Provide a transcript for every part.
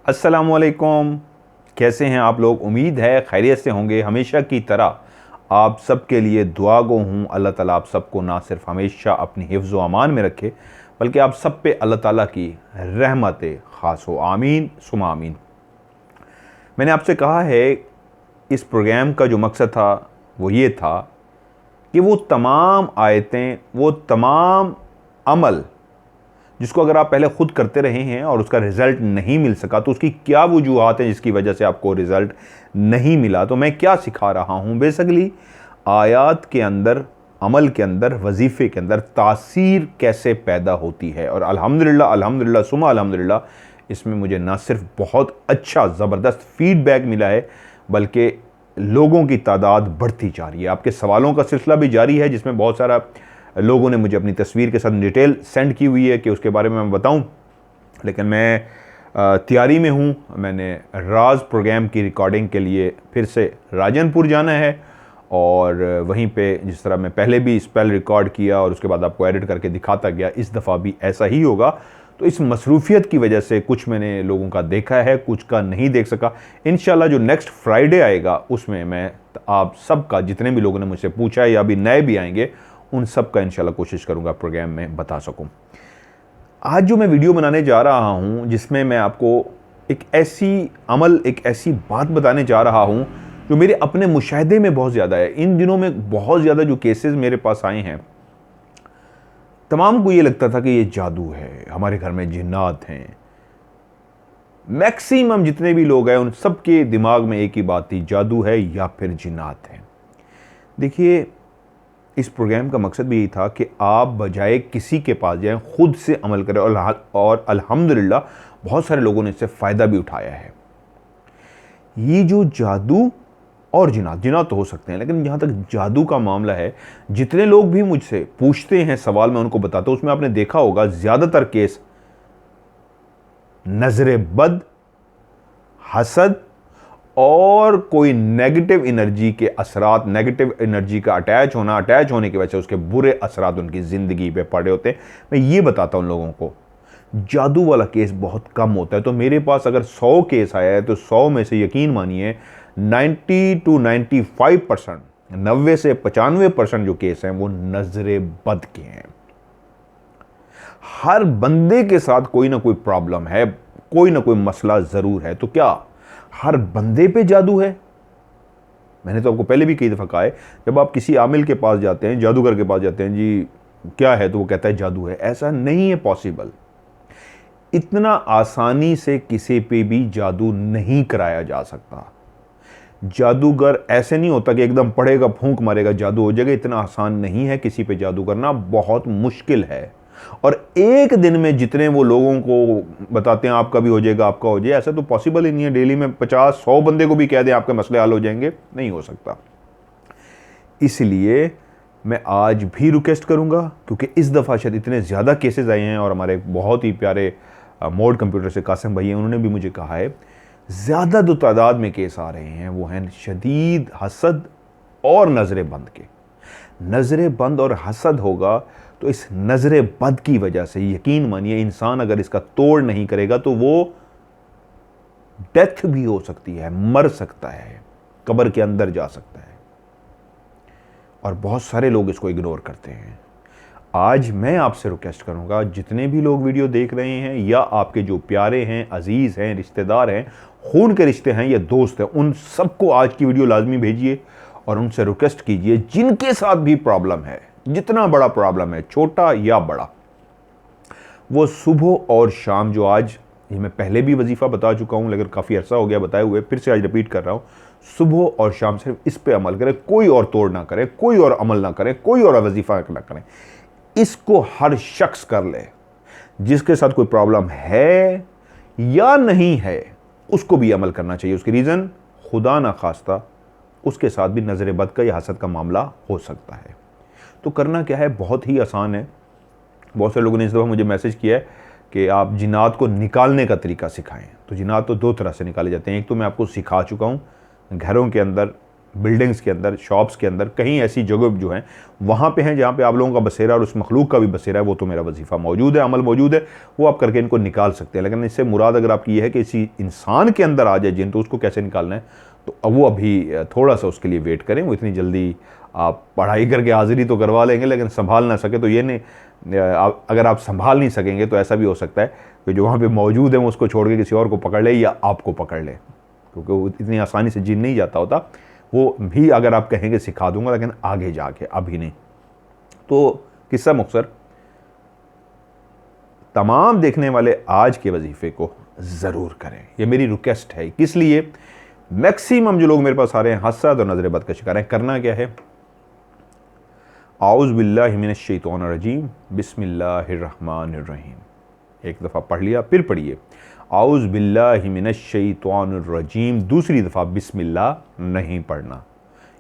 अस्सलामुअलैकुम। कैसे हैं आप लोग? उम्मीद है खैरियत से होंगे। हमेशा की तरह आप सबके लिए दुआ गो हूँ। अल्लाह ताला आप सबको ना सिर्फ हमेशा अपनी हिफ्ज़ व अमान में रखे, बल्कि आप सब पे अल्लाह ताला की रहमत ख़ास हो। आमीन सुमा आमीन। मैंने आपसे कहा है, इस प्रोग्राम का जो मकसद था वो ये था कि वो तमाम आयतें, वो तमाम अमल जिसको अगर आप पहले खुद करते रहे हैं और उसका रिज़ल्ट नहीं मिल सका, तो उसकी क्या वजूहात हैं जिसकी वजह से आपको रिज़ल्ट नहीं मिला। तो मैं क्या सिखा रहा हूँ बेसिकली, आयात के अंदर, अमल के अंदर, वजीफ़े के अंदर तासीर कैसे पैदा होती है। और अल्हम्दुलिल्लाह अल्हम्दुलिल्लाह सुमा अल्हम्दुलिल्लाह, इसमें मुझे ना सिर्फ बहुत अच्छा ज़बरदस्त फीडबैक मिला है, बल्कि लोगों की तादाद बढ़ती जा रही है। आपके सवालों का सिलसिला भी जारी है, जिसमें बहुत सारा लोगों ने मुझे अपनी तस्वीर के साथ डिटेल सेंड की हुई है कि उसके बारे में मैं बताऊं। लेकिन मैं तैयारी में हूं। मैंने राज प्रोग्राम की रिकॉर्डिंग के लिए फिर से राजनपुर जाना है, और वहीं पे जिस तरह मैं पहले भी स्पेल रिकॉर्ड किया और उसके बाद आपको एडिट करके दिखाता गया, इस दफ़ा भी ऐसा ही होगा। तो इस मसरूफियत की वजह से कुछ मैंने लोगों का देखा है, कुछ का नहीं देख सका। इंशाल्लाह जो नेक्स्ट फ्राइडे आएगा उसमें मैं आप सबका, जितने भी लोगों ने मुझसे पूछा है या अभी नए भी आएंगे, उन सब का इंशाल्लाह कोशिश करूंगा प्रोग्राम में बता सकूं। आज जो मैं वीडियो बनाने जा रहा हूं, जिसमें मैं आपको एक ऐसी बात बताने जा रहा हूं जो मेरे अपने मुशाहिदे में बहुत ज़्यादा है। इन दिनों में बहुत ज़्यादा जो केसेस मेरे पास आए हैं, तमाम को ये लगता था कि ये जादू है, हमारे घर में जिन्नात हैं। मैक्सिमम जितने भी लोग हैं उन सबके दिमाग में एक ही बात थी, जादू है या फिर जिन्नात है। देखिए, इस प्रोग्राम का मकसद भी यही था कि आप बजाय किसी के पास जाएं, खुद से अमल करें। और अल्हम्दुलिल्लाह बहुत सारे लोगों ने इससे फ़ायदा भी उठाया है। ये जो जादू और जिनात तो हो सकते हैं, लेकिन जहाँ तक जादू का मामला है, जितने लोग भी मुझसे पूछते हैं सवाल, मैं उनको बताता हूँ। उसमें आपने देखा होगा ज़्यादातर केस नज़र बद, हसद और कोई नेगेटिव एनर्जी के असरात, नेगेटिव एनर्जी का अटैच होने की वजह से उसके बुरे असरात उनकी ज़िंदगी पे पड़े होते हैं। मैं ये बताता हूँ लोगों को, जादू वाला केस बहुत कम होता है। तो मेरे पास अगर 100 केस आया है, तो 100 में से यकीन मानिए 90 to 95%, 90 से 95% जो केस हैं वो नजरे बद के हैं। हर बंदे के साथ कोई ना कोई प्रॉब्लम है, कोई ना कोई मसला ज़रूर है। तो क्या हर बंदे पे जादू है? मैंने तो आपको पहले भी कई दफ़ा कहा है, जब आप किसी आमिल के पास जाते हैं, जादूगर के पास जाते हैं, जी क्या है, तो वो कहता है जादू है। ऐसा नहीं है पॉसिबल। इतना आसानी से किसी पे भी जादू नहीं कराया जा सकता। जादूगर ऐसे नहीं होता कि एकदम पड़ेगा, फूंक मारेगा, जादू हो जाएगा। इतना आसान नहीं है किसी पे जादू करना, बहुत मुश्किल है। और एक दिन में जितने वो लोगों को बताते हैं आपका भी हो जाएगा, आपका हो जाए, ऐसा तो पॉसिबल ही नहीं है। डेली में 50-100 बंदे को भी कह दें आपके मसले हल हो जाएंगे, नहीं हो सकता। इसलिए मैं आज भी रिक्वेस्ट करूंगा, क्योंकि इस दफ़ा शायद इतने ज़्यादा केसेस आए हैं, और हमारे बहुत ही प्यारे मोड कंप्यूटर से कासिम भाई हैं, उन्होंने भी मुझे कहा है ज़्यादा जो तादाद में केस आ रहे हैं वो हैं शदीद हसद और नज़र बंद के। नज़र बंद और हसद होगा तो इस नज़र बद की वजह से यकीन मानिए, इंसान अगर इसका तोड़ नहीं करेगा तो वो डेथ भी हो सकती है, मर सकता है, कब्र के अंदर जा सकता है। और बहुत सारे लोग इसको इग्नोर करते हैं। आज मैं आपसे रिक्वेस्ट करूंगा, जितने भी लोग वीडियो देख रहे हैं, या आपके जो प्यारे हैं, अजीज़ हैं, रिश्तेदार हैं, खून के रिश्ते हैं या दोस्त हैं, उन सबको आज की वीडियो लाजमी भेजिए और उनसे रिक्वेस्ट कीजिए, जिनके साथ भी प्रॉब्लम है, जितना बड़ा प्रॉब्लम है, छोटा या बड़ा, वो सुबह और शाम, जो आज ये मैं पहले भी वजीफ़ा बता चुका हूँ, लेकिन काफ़ी अर्सा हो गया बताए हुए, फिर से आज रिपीट कर रहा हूँ, सुबह और शाम सिर्फ इस पे अमल करें। कोई और तोड़ ना करें, कोई और अमल ना करें, कोई और वजीफ़ा ना करें। इसको हर शख्स कर ले, जिसके साथ कोई प्रॉब्लम है या नहीं है, उसको भी अमल करना चाहिए। उसकी रीज़न, खुदा ना खास्ता उसके साथ भी नज़र बद का या हसद का मामला हो सकता है। तो करना क्या है, बहुत ही आसान है। बहुत से लोगों ने इस दफ़ा मुझे मैसेज किया है कि आप जिन्नात को निकालने का तरीका सिखाएं। तो जिन्नात तो दो तरह से निकाले जाते हैं। एक तो मैं आपको सिखा चुका हूँ, घरों के अंदर बिल्डिंग्स के अंदर, शॉप्स के अंदर, कहीं ऐसी जगह जो हैं वहाँ पे हैं जहाँ पे आप लोगों का बसेरा और उस मखलूक का भी बसेरा है, वो तो मेरा वजीफ़ा मौजूद है, अमल मौजूद है, वो आप करके इनको निकाल सकते हैं। लेकिन इससे मुराद अगर आपकी ये है कि इसी इंसान के अंदर आ जाए जिन, तो उसको कैसे निकालना है, तो अब वो अभी थोड़ा सा उसके लिए वेट करें। वो इतनी जल्दी आप पढ़ाई करके हाज़िरी तो करवा लेंगे, लेकिन संभाल ना सके तो ये नहीं, अगर आप संभाल नहीं सकेंगे तो ऐसा भी हो सकता है कि जो वहाँ पे मौजूद है वो उसको छोड़ के किसी और को पकड़ ले या आपको पकड़ ले, क्योंकि वो इतनी आसानी से जिन नहीं जाता होता। वो भी अगर आप कहेंगे सिखा दूंगा, लेकिन आगे जाके, अभी नहीं। तो किस्सा मुख्तसर, तमाम देखने वाले आज के वजीफ़े को ज़रूर करें, ये मेरी रिक्वेस्ट है। किस लिए? मैक्सिमम जो लोग मेरे पास आ रहे हैं हसद और नज़र बद का शिकार हैं, करना क्या है? आऊज़ बिल्लाहि मिनश शैतानिर रजीम, बिस्मिल्लाहिर्रहमानिर्रहीम। एक दफ़ा पढ़ लिया, फिर पढ़िए आऊज़ बिल्लाहि मिनश शैतानिर रजीम। दूसरी दफ़ा बिस्मिल्लाह नहीं पढ़ना,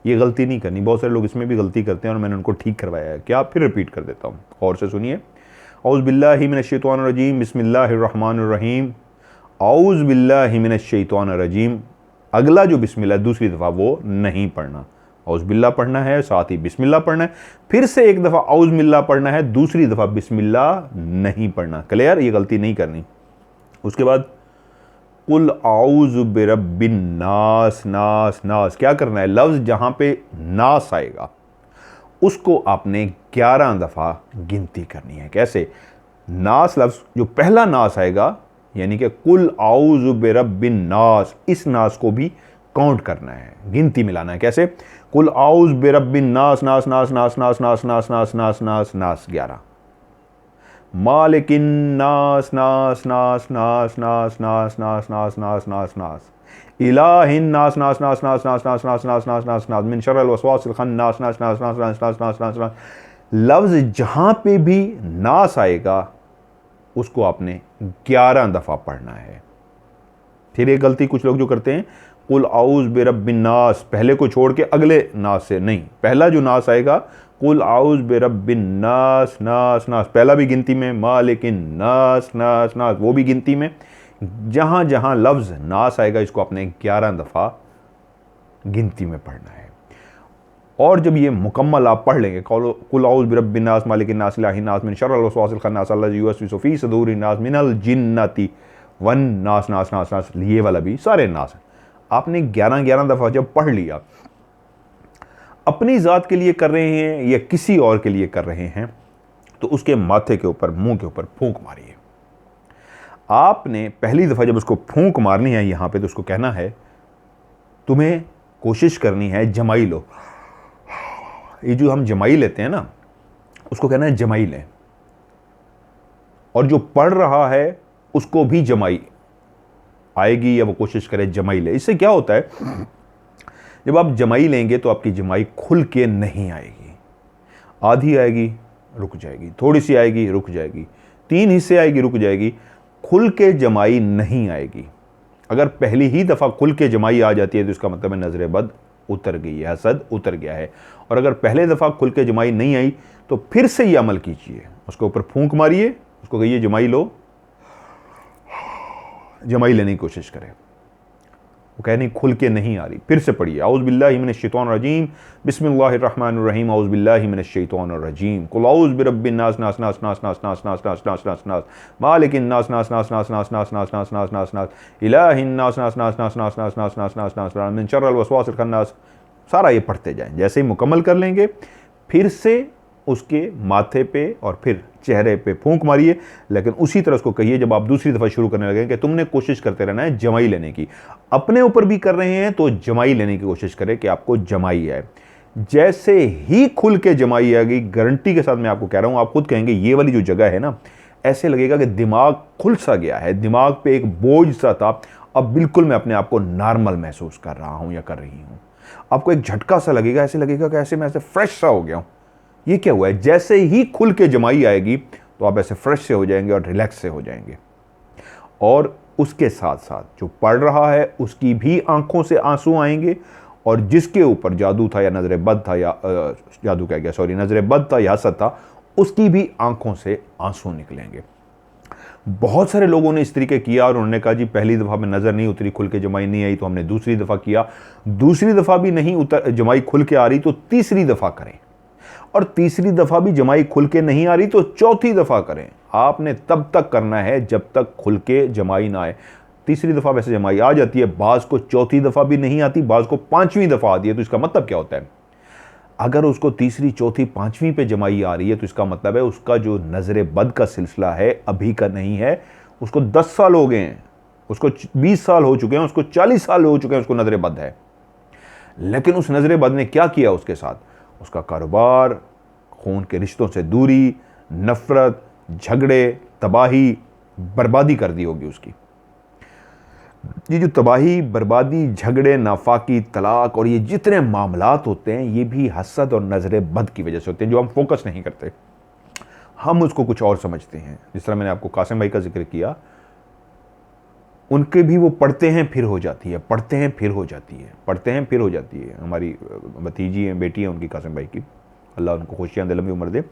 ये गलती नहीं करनी। बहुत सारे लोग इसमें भी गलती करते हैं और मैंने उनको ठीक करवाया है। क्या? फिर रिपीट कर देता हूँ, और से सुनिए। आऊज़ बिल्लाहि मिनश शैतानिर रजीम, बिस्मिल्लाहिर्रहमानिर्रहीम, आऊज़ बिल्लाहि मिनश शैतानिर रजीम। अगला जो बिस्मिल्लाह दूसरी दफ़ा वो नहीं पढ़ना, औज़ बिल्लाह पढ़ना है, साथ ही बिस्मिल्लाह पढ़ना है, फिर से एक दफ़ा औज़ बिल्लाह पढ़ना है, दूसरी दफ़ा बिस्मिल्लाह नहीं पढ़ना। क्लियर? ये गलती नहीं करनी। उसके बाद कुल आऊज़ु बिरब्बिन नास, नास नास। क्या करना है? लफ्ज़ जहाँ पे नास आएगा उसको आपने 11 दफ़ा गिनती करनी है। कैसे? नास लफ्ज़ जो पहला नास आएगा, यानी कि कुल आऊज़ु बिरब्बिन नास, इस नास को भी काउंट करना है, गिनती मिलाना है। कैसे? कुल आऊज़ बिरब्बिन नास, नास नास नास नास नास नास नास नास नास नास 11। मालिकिन नास, नास नास नास नास नास नास नास नास नास नास, इलाहिन नास, नास नास नास नास नास नास नास नास नास नास, मिन शर्रिल वसवासिल खन्नास, नास नास नास नास नास नास नास नास। लफ्ज़ जहाँ पे भी नास आएगा उसको आपने 11 दफ़ा पढ़ना है। फिर एक गलती कुछ लोग जो करते हैं, कुल आऊज़ बिरब्बिन नास, पहले को छोड़ के अगले नास से नहीं, पहला जो नास आएगा कुल आऊज़ बिरब्बिन नास, नास नास, पहला भी गिनती में, मालिकिन नास, नास नास, वो भी गिनती में। जहाँ जहाँ लफ्ज़ नास आएगा इसको आपने 11 दफ़ा गिनती में पढ़ना है। और जब ये मुकम्मल आप पढ़ लेंगे, कुल आऊज़ बिरब्बिन नास, मालिकिन नास, इलाहिन नास, मिन शर्रिल वसवासिल खन्नास, अल्लज़ी युवस्विसु फ़ी सुदूरिन नास, मिनल जिन्नति वन नास, नास नास नास, ये वाला भी सारे नास। आपने 11 दफ़ा जब पढ़ लिया, अपनी ज़ात के लिए कर रहे हैं या किसी और के लिए कर रहे हैं, तो उसके माथे के ऊपर, मुंह के ऊपर फूंक मारिए। आपने पहली दफ़ा जब उसको फूंक मारनी है यहाँ पे, तो उसको कहना है, तुम्हें कोशिश करनी है जमाई लो। ये जो हम जमाई लेते हैं ना, उसको कहना है जमाई लें। और जो पढ़ रहा है उसको भी जमाई आएगी या वो कोशिश करे जमाई ले। इससे क्या होता है, जब आप जमाई लेंगे तो आपकी जमाई खुल के नहीं आएगी, आधी आएगी रुक जाएगी, थोड़ी सी आएगी रुक जाएगी, 3 हिस्से आएगी रुक जाएगी, खुल के जमाई नहीं आएगी। अगर पहली ही दफ़ा खुल के जमाई आ जाती है तो इसका मतलब है नज़र बद उतर गई है, हसद उतर गया है। और अगर पहले दफ़ा खुल के जमाई नहीं आई तो फिर से ये अमल कीजिए, उसके ऊपर फूंक मारिए, उसको कहिए जमाई लो, जमाई लेने की कोशिश करें। वो कह नहीं, खुल के नहीं आ रही। फिर से पढ़िए, औज़ बिल्लाहि मिनश शैतानिर रजीम, बिस्मिल्लाहिर्रहमानिर्रहीम, औज़ बिल्लाहि मिनश शैतानिर रजीम, कुल औज़ बिरब्बिन नास, नास नास नास नास नास नास नास नास नास नास, मालिकिन नास, नास नास नास नास नास नास नास नास नास नास, इलाहिन नास, नास नास नास नास नास नास नास नास नास नास, मिन शर्रिल वसवासिल खन्नास। सारा ये पढ़ते जाएं। जैसे ही मुकम्मल कर लेंगे, फिर से उसके माथे पे और फिर चेहरे पे फूंक मारिए, लेकिन उसी तरह उसको कहिए जब आप दूसरी दफ़ा शुरू करने लगे कि तुमने कोशिश करते रहना है जमाई लेने की। अपने ऊपर भी कर रहे हैं तो जमाई लेने की कोशिश करें कि आपको जमाई है। जैसे ही खुल के जमाई आ गई, गारंटी के साथ मैं आपको कह रहा हूँ, आप खुद कहेंगे ये वाली जो जगह है ना, ऐसे लगेगा कि दिमाग खुल सा गया है, दिमाग पे एक बोझ सा था, अब बिल्कुल मैं अपने आप को नॉर्मल महसूस कर रहा हूँ या कर रही हूँ। आपको एक झटका सा लगेगा, ऐसे लगेगा कि ऐसे मैं ऐसे फ्रेश सा हो गया हूँ। ये क्या हुआ है? जैसे ही खुल के जमाई आएगी तो आप ऐसे फ्रेश से हो जाएंगे और रिलैक्स से हो जाएंगे। और उसके साथ साथ जो पढ़ रहा है उसकी भी आंखों से आंसू आएंगे, और जिसके ऊपर जादू था या नजर बद था, या जादू कह गया सॉरी, नजर बद था या हसद था, उसकी भी आंखों से आंसू निकलेंगे। बहुत सारे लोगों ने इस तरीके किया और उन्होंने कहा जी पहली दफ़ा में नज़र नहीं उतरी, खुल के जमाई नहीं आई, तो हमने दूसरी दफ़ा किया, दूसरी दफ़ा भी नहीं जमाई खुल के आ रही तो तीसरी दफ़ा करें, और तीसरी दफ़ा भी जमाई खुल के नहीं आ रही तो चौथी दफ़ा करें। आपने तब तक करना है जब तक खुल के जमाई ना आए। तीसरी दफ़ा वैसे जमाई आ जाती है, बाज़ को चौथी दफ़ा भी नहीं आती, बाज़ को पाँचवीं दफ़ा आती है। तो इसका मतलब क्या होता है, अगर उसको तीसरी चौथी पाँचवीं पे जमाई आ रही है तो इसका मतलब है उसका जो नज़र बद का सिलसिला है अभी का नहीं है, उसको 10 साल हो गए हैं, उसको 20 साल हो चुके हैं, उसको 40 साल हो चुके हैं, उसको नज़र बद है। लेकिन उस नज़र बद ने क्या किया उसके साथ, उसका कारोबार, खून के रिश्तों से दूरी, नफ़रत, झगड़े, तबाही, बर्बादी कर दी होगी उसकी। ये जो तबाही, बर्बादी, झगड़े, नाफाकी, तलाक और ये जितने मामलात होते हैं ये भी हसद और नज़र बद की वजह से होते हैं, जो हम फोकस नहीं करते, हम उसको कुछ और समझते हैं। जिस तरह मैंने आपको कासिम भाई का जिक्र किया, उनके भी वो पढ़ते हैं फिर हो जाती है, पढ़ते हैं फिर हो जाती है, पढ़ते हैं फिर हो जाती है। हमारी भतीजी हैं, बेटी है उनकी, कासिम भाई की, अल्लाह उनको खुशियाँ दिल में उम्र दे।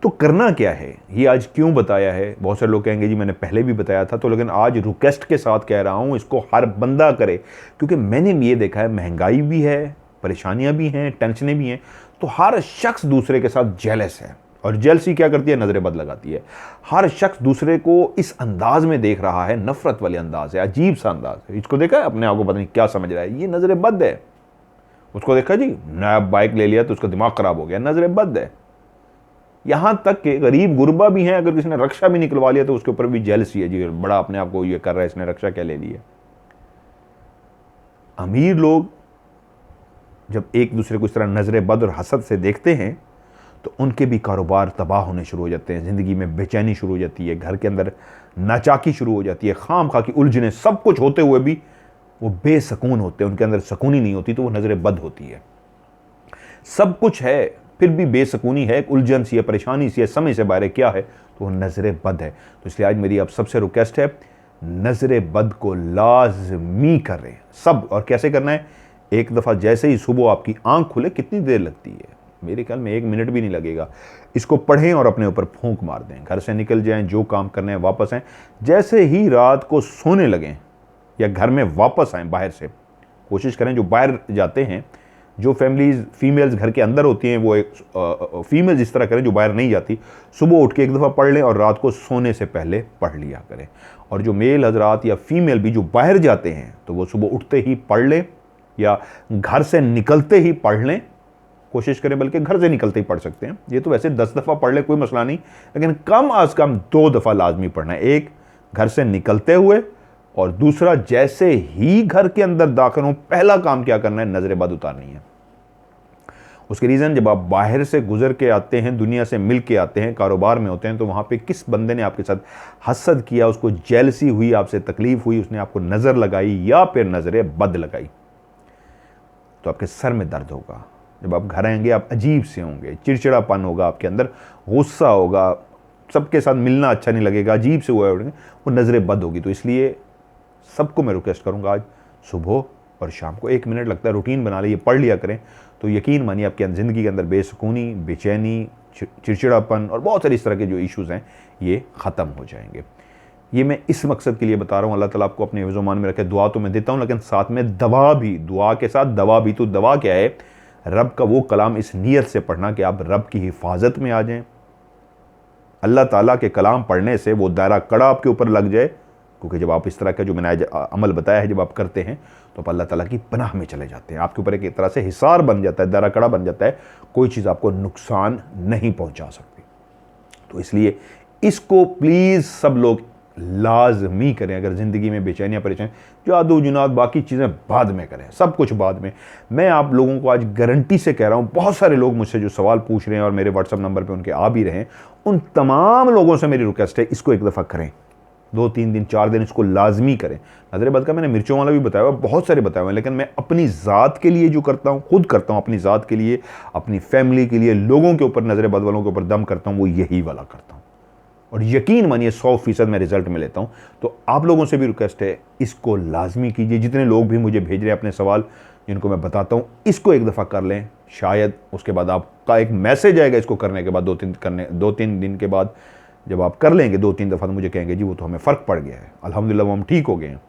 तो करना क्या है, ये आज क्यों बताया है? बहुत सारे लोग कहेंगे जी मैंने पहले भी बताया था, तो लेकिन आज रिक्वेस्ट के साथ कह रहा हूँ, इसको हर बंदा करे, क्योंकि मैंने ये देखा है महंगाई भी है, परेशानियाँ भी हैं, टेंशनें भी हैं, तो हर शख्स दूसरे के साथ जेलस है, और जेलसी क्या करती है, नज़र बद लगाती है। हर शख्स दूसरे को इस अंदाज में देख रहा है, नफरत वाले अंदाज है, अजीब सा अंदाज है। इसको देखा है, अपने आप को पता नहीं क्या समझ रहा है, ये नज़र बद है। उसको देखा जी नया बाइक ले लिया तो उसका दिमाग खराब हो गया, नज़र बद है। यहां तक कि गरीब गुरबा भी हैं, अगर किसी ने रक्षा भी निकलवा लिया तो उसके ऊपर भी जेलसी है जी, बड़ा अपने आप को ये कर रहा है, इसने रक्षा क्या ले ली है। अमीर लोग जब एक दूसरे को इस तरह नजर बद और हसद से देखते हैं तो उनके भी कारोबार तबाह होने शुरू हो जाते हैं, ज़िंदगी में बेचैनी शुरू हो जाती है, घर के अंदर नाचाकी शुरू हो जाती है, खाम खा की उलझने, सब कुछ होते हुए भी वो बेसकून होते हैं, उनके अंदर सुकूनी नहीं होती, तो वो नजर बद होती है। सब कुछ है फिर भी बेसकूनी है, उलझन सी है, परेशानी सी है, समय से बाहर क्या है, तो वो नजर बद है। तो इसलिए आज मेरी आप सबसे रिक्वेस्ट है, नजर बद को लाजमी करें सब। और कैसे करना है, एक दफ़ा जैसे ही सुबह आपकी आंख खुले, कितनी देर लगती है, मेरे ख्याल में 1 मिनट भी नहीं लगेगा, इसको पढ़ें और अपने ऊपर फूंक मार दें, घर से निकल जाएं, जो काम करने हैं वापस आएँ। जैसे ही रात को सोने लगें या घर में वापस आएँ बाहर से, कोशिश करें जो बाहर जाते हैं, जो फैमिलीज फीमेल्स घर के अंदर होती हैं, वो एक फीमेल्स इस तरह करें जो बाहर नहीं जाती, सुबह उठ के एक दफ़ा पढ़ लें और रात को सोने से पहले पढ़ लिया करें। और जो मेल हजरात या फीमेल भी जो बाहर जाते हैं तो वो सुबह उठते ही पढ़ लें या घर से निकलते ही पढ़ लें, कोशिश करें, बल्कि घर से निकलते ही पढ़ सकते हैं। ये तो वैसे 10 दफ़ा पढ़ ले कोई मसला नहीं, लेकिन कम अज़ कम 2 दफ़ा लाजमी पढ़ना है, एक घर से निकलते हुए और दूसरा जैसे ही घर के अंदर दाखिल हो, पहला काम क्या करना है, नजर बद उतारनी है। उसके रीज़न, जब आप बाहर से गुजर के आते हैं, दुनिया से मिल के आते हैं, कारोबार में होते हैं, तो वहाँ पे किस बंदे ने आपके साथ हसद किया, उसको जेलसी हुई, आपसे तकलीफ हुई, उसने आपको नज़र लगाई या फिर नजर बद लगाई, तो आपके सर में दर्द होगा। जब आप घर आएंगे आप अजीब से होंगे, चिड़चिड़ापन होगा आपके अंदर, गुस्सा होगा, सबके साथ मिलना अच्छा नहीं लगेगा, अजीब से हुआ उठेंगे, वो नजर बद होगी। तो इसलिए सबको मैं रिक्वेस्ट करूंगा, आज सुबह और शाम को 1 मिनट लगता है, रूटीन बना लीजिए, पढ़ लिया करें, तो यकीन मानिए आपकी ज़िंदगी के अंदर बेसुकूनी, बेचैनी, चिड़चिड़ापन और बहुत सारे इस तरह के जो इश्यूज़ हैं ये ख़त्म हो जाएंगे। ये मैं इस मकसद के लिए बता रहा हूँ, अल्लाह ताला आपको अपने हिफ्ज़-ओ-मान में रखे। दुआ तो मैं देता हूँ, लेकिन साथ में दवा भी, दुआ के साथ दवा भी। तो दवा क्या है, रब का वो कलाम इस नीयत से पढ़ना कि आप रब की हिफाजत में आ जाएं, अल्लाह ताला के कलाम पढ़ने से वो दायरा कड़ा आपके ऊपर लग जाए, क्योंकि जब आप इस तरह का जो मैंने अमल बताया है जब आप करते हैं तो आप अल्लाह ताला की पनाह में चले जाते हैं, आपके ऊपर एक तरह से हिसार बन जाता है, दायरा कड़ा बन जाता है, कोई चीज़ आपको नुकसान नहीं पहुंचा सकती। तो इसलिए इसको प्लीज़ सब लोग लाजमी करें। अगर ज़िंदगी में बेचैनियाँ परेशान, जादू जुनाद बाकी चीज़ें बाद में करें, सब कुछ बाद में। मैं आप लोगों को आज गारंटी से कह रहा हूँ, बहुत सारे लोग मुझसे जो सवाल पूछ रहे हैं और मेरे व्हाट्सअप नंबर पे उनके आ भी रहे हैं, उन तमाम लोगों से मेरी रिक्वेस्ट है, इसको एक दफ़ा करें, 2-3 दिन 4 दिन इसको लाजमी करें। नजर बद का मैंने मिर्चों वाला भी बताया हुआ, बहुत सारे बताए हुए हैं, लेकिन मैं अपनी ज़ात के लिए जो करता हूँ, खुद करता हूँ, अपनी ज़ात के लिए, अपनी फैमिली के लिए, लोगों के ऊपर, नजर बद वालों के ऊपर दम करता हूँ, वो यही वाला करता हूँ, और यकीन मानिए 100% मैं रिजल्ट में लेता हूँ। तो आप लोगों से भी रिक्वेस्ट है, इसको लाजमी कीजिए। जितने लोग भी मुझे भेज रहे हैं अपने सवाल, जिनको मैं बताता हूँ, इसको एक दफ़ा कर लें, शायद उसके बाद आपका एक मैसेज आएगा इसको करने के बाद, 2-3 दिन के बाद जब आप कर लेंगे 2-3 दफ़ा तो मुझे कहेंगे जी वो तो हमें फ़र्क पड़ गया है, अल्हम्दुलिल्लाह वो हम ठीक हो गए हैं।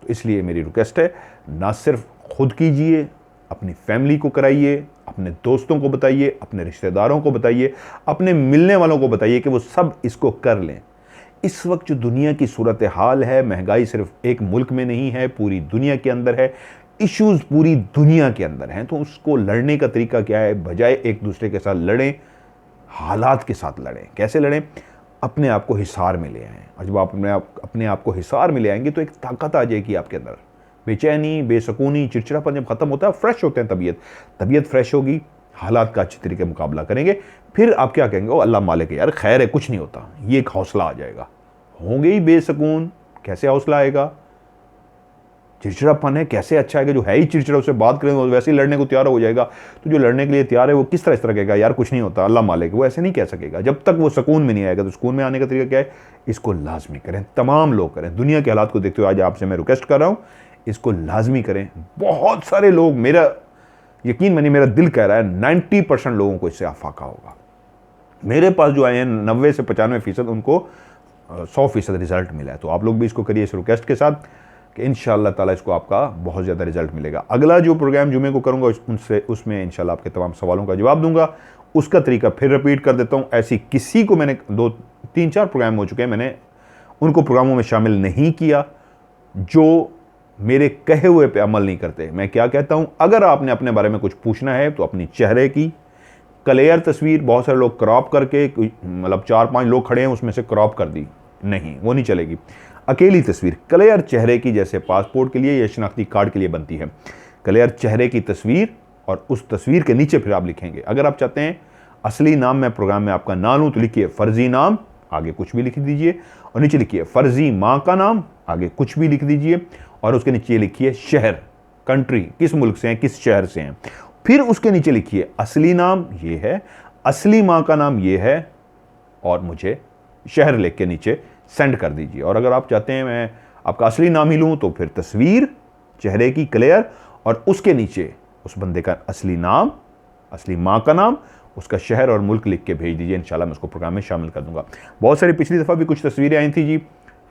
तो इसलिए मेरी रिक्वेस्ट है, ना सिर्फ खुद कीजिए, अपनी फैमिली को कराइए, अपने दोस्तों को बताइए, अपने रिश्तेदारों को बताइए, अपने मिलने वालों को बताइए कि वो सब इसको कर लें। इस वक्त जो दुनिया की सूरत हाल है, महंगाई सिर्फ एक मुल्क में नहीं है, पूरी दुनिया के अंदर है, इश्यूज पूरी दुनिया के अंदर हैं। तो उसको लड़ने का तरीका क्या है? बजाय एक दूसरे के साथ लड़ें, हालात के साथ लड़ें। कैसे लड़ें? अपने आप को हिसार में ले आएँ। और जब आप अपने आप को हिसार में ले आएंगे तो एक ताकत आ जाएगी आपके अंदर। बेचैनी, बेसकूनी, चिड़चिड़ापन जब खत्म होता है, फ्रेश होते हैं, तबीयत फ्रेश होगी, हालात का अच्छी तरीके मुकाबला करेंगे। फिर आप क्या कहेंगे? ओ अल्लाह मालिक है यार, खैर है, कुछ नहीं होता। ये एक हौसला आ जाएगा। होंगे ही बेसकून, कैसे हौसला आएगा? चिड़चिड़ापन है, कैसे अच्छा आएगा? जो है ही चिड़चिड़ा, उससे बात करें तो वैसे ही लड़ने को तैयार हो जाएगा। तो जो लड़ने के लिए तैयार है वो किस तरह इस तरह कहेगा यार कुछ नहीं होता, अल्लाह मालिक, वो ऐसे नहीं कह सकेगा जब तक वो सुकून में नहीं आएगा। तो सुकून में आने का तरीका क्या है? इसको लाजमी करें, तमाम लोग करें। दुनिया के हालात को देखते हुए आज आपसे मैं रिक्वेस्ट कर रहा हूँ, इसको लाजमी करें। बहुत सारे लोग, मेरा यकीन मानिए, मेरा दिल कह रहा है 90% लोगों को इससे आफाका होगा। मेरे पास जो आए हैं 90 से 95% उनको 100% रिजल्ट मिला है। तो आप लोग भी इसको करिए इस रिक्वेस्ट के साथ कि इंशाअल्लाह ताला इसको आपका बहुत ज़्यादा रिजल्ट मिलेगा। अगला जो प्रोग्राम जुमे को करूँगा उसमें इंशाअल्लाह आपके तमाम सवालों का जवाब दूंगा। उसका तरीका फिर रिपीट कर देता हूँ। ऐसी किसी को, मैंने 2-3-4 प्रोग्राम हो चुके हैं, मैंने उनको प्रोग्रामों में शामिल नहीं किया जो मेरे कहे हुए पे अमल नहीं करते। मैं क्या कहता हूँ, अगर आपने अपने बारे में कुछ पूछना है तो अपनी चेहरे की क्लियर तस्वीर, बहुत सारे लोग क्रॉप करके, मतलब 4-5 लोग खड़े हैं उसमें से क्रॉप कर दी, नहीं, वो नहीं चलेगी। अकेली तस्वीर क्लियर चेहरे की, जैसे पासपोर्ट के लिए या शनाख्ती कार्ड के लिए बनती है, क्लियर चेहरे की तस्वीर, और उस तस्वीर के नीचे फिर आप लिखेंगे। अगर आप चाहते हैं असली नाम मैं प्रोग्राम में आपका ना लूँ तो लिखिए फर्जी नाम, आगे कुछ भी लिख दीजिए, और नीचे लिखिए फर्जी माँ का नाम, आगे कुछ भी लिख दीजिए, और उसके नीचे लिखिए शहर, कंट्री, किस मुल्क से हैं, किस शहर से हैं। फिर उसके नीचे लिखिए असली नाम ये है, असली माँ का नाम ये है, और मुझे शहर लिख के नीचे सेंड कर दीजिए। और अगर आप चाहते हैं मैं आपका असली नाम ही लूँ तो फिर तस्वीर चेहरे की क्लियर, और उसके नीचे उस बंदे का असली नाम, असली माँ का नाम, उसका शहर और मुल्क लिख के भेज दीजिए। इंशाल्लाह मैं उसको प्रोग्राम में शामिल कर दूंगा। बहुत सारी पिछली दफ़ा भी कुछ तस्वीरें आई थी जी,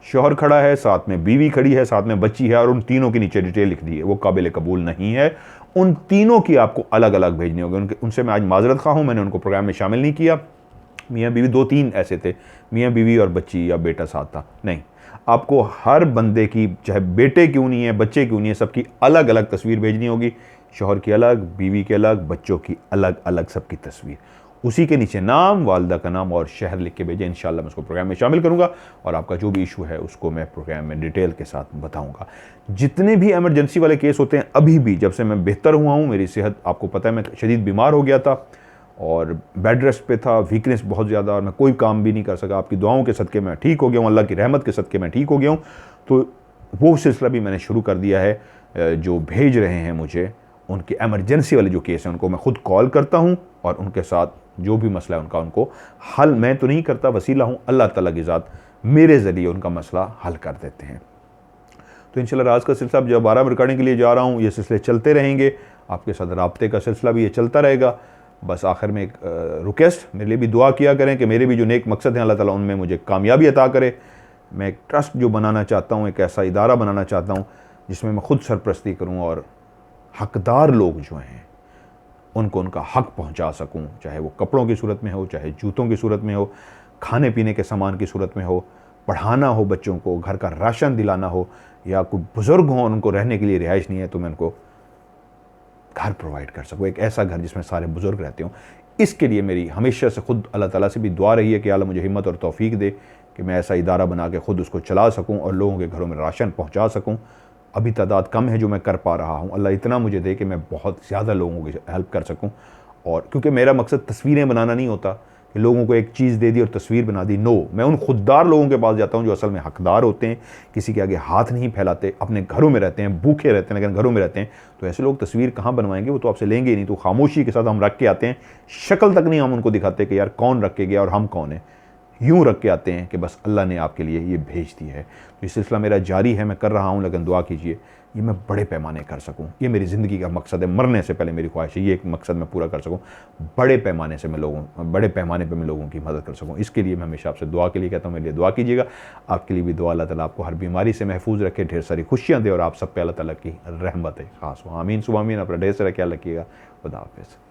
शौहर खड़ा है, साथ में बीवी खड़ी है, साथ में बच्ची है, और उन तीनों के नीचे डिटेल लिख दी है। वो काबिल कबूल नहीं है। उन तीनों की आपको अलग अलग भेजनी होगी। उनसे मैं आज माजरत खा हूँ, मैंने उनको प्रोग्राम में शामिल नहीं किया। मियाँ बीवी 2-3 ऐसे थे, मियाँ बीवी और बच्ची या बेटा साथ था, नहीं। आपको हर बंदे की, चाहे बेटे क्यों नहीं है, बच्चे क्यों नहीं है, सबकी अलग अलग तस्वीर भेजनी होगी। शौहर की अलग, बीवी के अलग, बच्चों की अलग अलग, सबकी तस्वीर। उसी के नीचे नाम, वालदा का नाम और शहर लिख के भेजें। इंशाल्लाह मैं उसको प्रोग्राम में शामिल करूंगा, और आपका जो भी इशू है उसको मैं प्रोग्राम में डिटेल के साथ बताऊंगा। जितने भी एमरजेंसी वाले केस होते हैं, अभी भी जब से मैं बेहतर हुआ हूँ, मेरी सेहत आपको पता है, मैं शदीद बीमार हो गया था और बेड रेस्ट पे था, वीकनेस बहुत ज़्यादा, और मैं कोई काम भी नहीं कर सका। आपकी दुआओं के सदक़े मैं ठीक हो गया हूँ, अल्लाह की रहमत के सदक़े मैं ठीक हो गया हूँ। तो वो सिलसिला भी मैंने शुरू कर दिया है। जो भेज रहे हैं मुझे, उनके एमरजेंसी वाले जो केस हैं, उनको मैं खुद कॉल करता हूँ, और उनके साथ जो भी मसला है उनको हल मैं तो नहीं करता, वसीला हूँ, अल्लाह ताला की ज़ात मेरे ज़रिए उनका मसला हल कर देते हैं। तो इंशाल्लाह राज का सिलसिला जब 12 रिकॉर्डिंग के लिए जा रहा हूँ, ये सिलसिले चलते रहेंगे। आपके साथ राब्ते का सिलसिला भी ये चलता रहेगा। बस आखिर में एक रिक्वेस्ट, मेरे लिए भी दुआ किया करें कि मेरे भी जो नेक मकसद हैं अल्लाह ताला उनमें मुझे कामयाबी अता करे। मैं एक ट्रस्ट जो बनाना चाहता हूँ, एक ऐसा इदारा बनाना चाहता हूँ जिसमें मैं खुद सरपरस्ती करूँ और हकदार लोग जो हैं उनको उनका हक पहुँचा सकूँ, चाहे वो कपड़ों की सूरत में हो, चाहे जूतों की सूरत में हो, खाने पीने के सामान की सूरत में हो, पढ़ाना हो बच्चों को, घर का राशन दिलाना हो, या कोई बुज़ुर्ग हों उनको रहने के लिए रिहाइश नहीं है तो मैं उनको घर प्रोवाइड कर सकूँ, एक ऐसा घर जिसमें सारे बुज़ुर्ग रहते हों। इसके लिए मेरी हमेशा से खुद अल्लाह ताला से भी दुआ रही है कि अल्लाह मुझे हिम्मत और तौफीक दे कि मैं ऐसा इदारा बना के खुद उसको चला सकूँ और लोगों के घरों में राशन पहुँचा सकूँ। अभी तादाद कम है जो मैं कर पा रहा हूँ, अल्लाह इतना मुझे दे कि मैं बहुत ज़्यादा लोगों की हेल्प कर सकूँ। और क्योंकि मेरा मकसद तस्वीरें बनाना नहीं होता कि लोगों को एक चीज़ दे दी और तस्वीर बना दी, नो, मैं उन खुददार लोगों के पास जाता हूँ जो असल में हकदार होते हैं, किसी के आगे हाथ नहीं फैलाते, अपने घरों में रहते हैं, भूखे रहते हैं लेकिन घरों में रहते हैं। तो ऐसे लोग तस्वीर कहाँ बनवाएंगे, वो तो आपसे लेंगे ही नहीं। तो खामोशी के साथ हम रख के आते हैं, शक्ल तक नहीं हम उनको दिखाते कि यार कौन रख के गया और हम कौन है। यूँ रख के आते हैं कि बस अल्लाह ने आपके लिए ये भेज दी है। तो ये सिलसिला मेरा जारी है, मैं कर रहा हूँ, लेकिन दुआ कीजिए ये मैं बड़े पैमाने कर सकूँ। ये मेरी ज़िंदगी का मकसद है, मरने से पहले मेरी ख्वाहिश है ये एक मकसद मैं पूरा कर सकूँ, बड़े पैमाने पर मैं लोगों की मदद कर सकूँ। इसके लिए मैं हमेशा आपसे दुआ के लिए कहता हूँ, मेरे लिए दुआ कीजिएगा। आपके लिए भी दुआ, अल्लाह ताला आपको हर बीमारी से महफूज रखे, ढेर सारी खुशियाँ दे और आप सब पे अल्लाह ताला की रहमत है ख़ास हो। आमीन सुबह आमीन। अपना ढेर सारा ख्याल रखिएगा। खुदा हाफ़िज़।